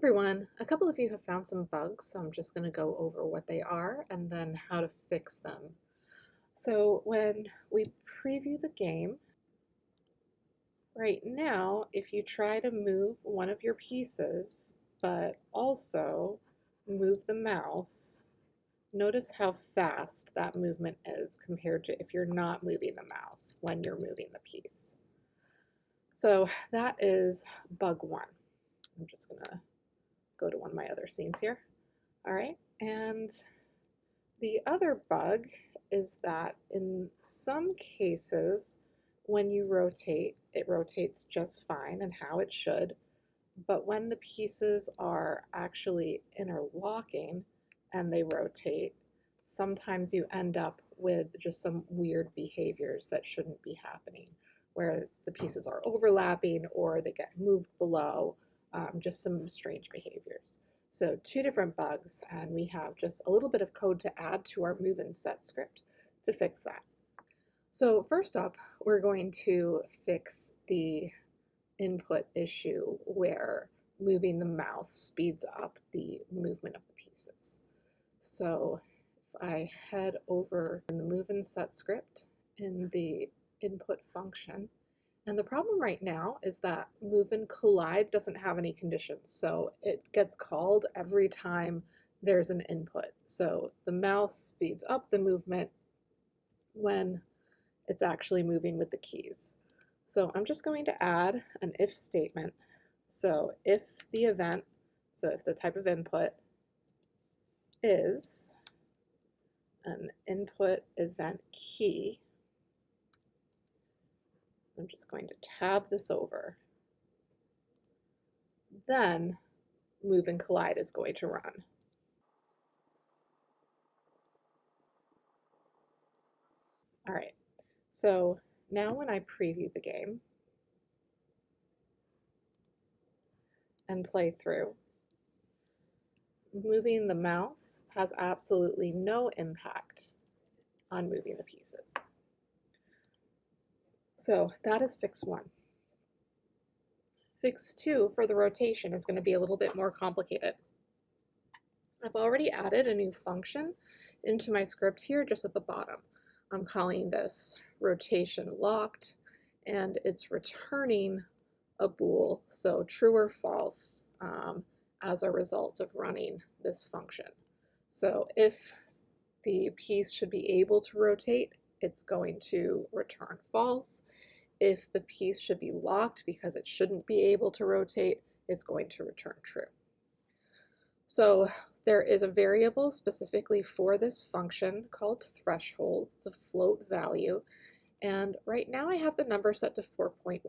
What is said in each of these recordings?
Everyone, a couple of you have found some bugs, so I'm just going to go over what they are and then how to fix them. So when we preview the game, right now, if you try to move one of your pieces, but also move the mouse, notice how fast that movement is compared to if you're not moving the mouse when you're moving the piece. So that is bug one. I'm just going to go to one of my other scenes here. All right, and the other bug is that in some cases, when you rotate, it rotates just fine and how it should, but when the pieces are actually interlocking and they rotate, sometimes you end up with just some weird behaviors that shouldn't be happening, where the pieces are overlapping or they get moved below, just some strange behaviors. So two different bugs, and we have just a little bit of code to add to our move and set script to fix that. So first up, we're going to fix the input issue where moving the mouse speeds up the movement of the pieces. So if I head over in the move and set script in the input function, and the problem right now is that move and collide doesn't have any conditions, so it gets called every time there's an input. So the mouse speeds up the movement when it's actually moving with the keys. So I'm just going to add an if statement. So if the event, so if the type of input is an input event key, I'm just going to tab this over, then move and collide is going to run. All right, so now when I preview the game and play through, moving the mouse has absolutely no impact on moving the pieces. So that is fix one. Fix two for the rotation is going to be a little bit more complicated. I've already added a new function into my script here just at the bottom. I'm calling this rotation locked, and it's returning a bool, so true or false, as a result of running this function. So if the piece should be able to rotate, it's going to return false. If the piece should be locked because it shouldn't be able to rotate, it's going to return true. So there is a variable specifically for this function called threshold. It's a float value, and right now I have the number set to 4.1.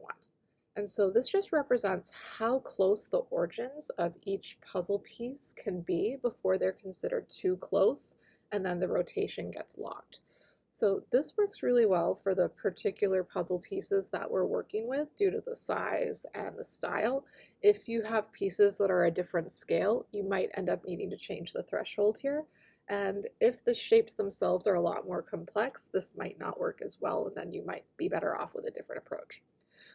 And so this just represents how close the origins of each puzzle piece can be before they're considered too close, and then the rotation gets locked. So this works really well for the particular puzzle pieces that we're working with due to the size and the style. If you have pieces that are a different scale, you might end up needing to change the threshold here. And if the shapes themselves are a lot more complex, this might not work as well, and then you might be better off with a different approach.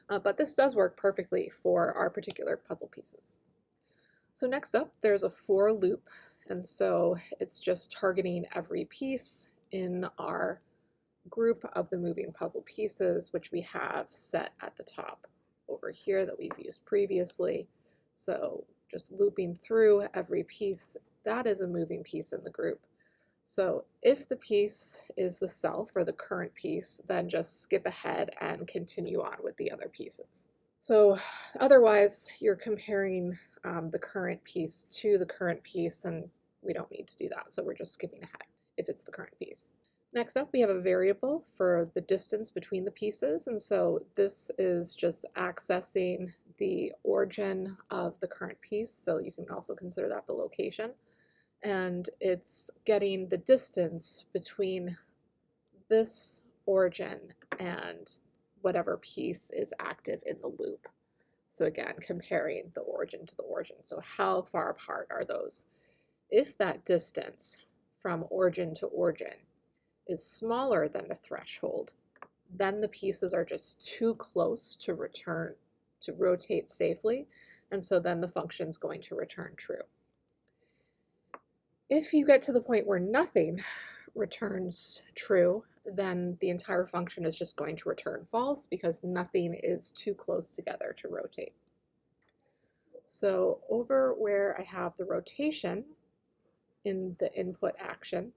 But this does work perfectly for our particular puzzle pieces. So next up, there's a for loop, and so it's just targeting every piece in our group of the moving puzzle pieces, which we have set at the top over here that we've used previously. So just looping through every piece, that is a moving piece in the group. So if the piece is the self or the current piece, then just skip ahead and continue on with the other pieces. So otherwise, you're comparing the current piece to the current piece, and we don't need to do that. So we're just skipping ahead if it's the current piece. Next up, we have a variable for the distance between the pieces, and so this is just accessing the origin of the current piece, so you can also consider that the location, and it's getting the distance between this origin and whatever piece is active in the loop. So again, comparing the origin to the origin. So how far apart are those? If that distance from origin to origin is smaller than the threshold, then the pieces are just too close to rotate safely. and so then the function is going to return true. If you get to the point where nothing returns true, then the entire function is just going to return false because nothing is too close together to rotate. So over where I have the rotation in the input action,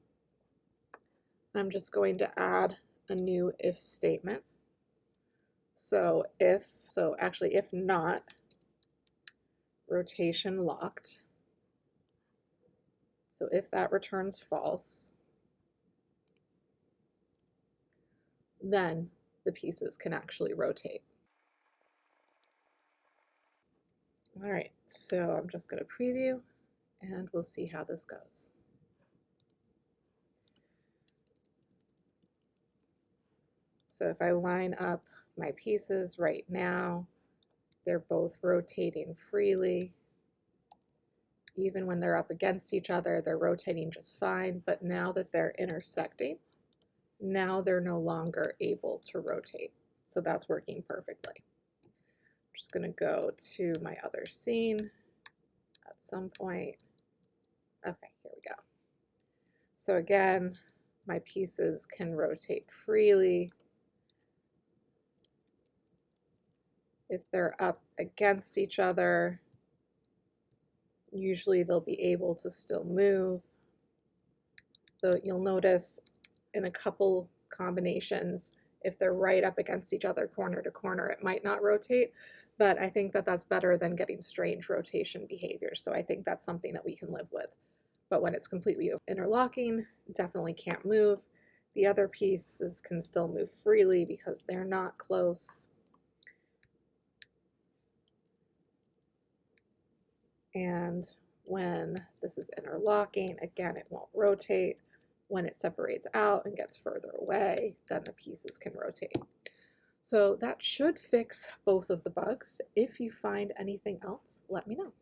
I'm just going to add a new if statement. So if not, rotation locked. So if that returns false, then the pieces can actually rotate. All right, so I'm just going to preview and we'll see how this goes. So if I line up my pieces right now, they're both rotating freely. Even when they're up against each other, they're rotating just fine, but now that they're intersecting, now they're no longer able to rotate. So that's working perfectly. I'm just going to go to my other scene at some point. Okay, here we go. So again, my pieces can rotate freely. If they're up against each other, usually they'll be able to still move. Though you'll notice in a couple combinations, if they're right up against each other corner to corner, it might not rotate, but I think that that's better than getting strange rotation behavior. So I think that's something that we can live with. But when it's completely interlocking, definitely can't move. The other pieces can still move freely because they're not close. And when this is interlocking, again, it won't rotate. When it separates out and gets further away, then the pieces can rotate. So that should fix both of the bugs. If you find anything else, let me know.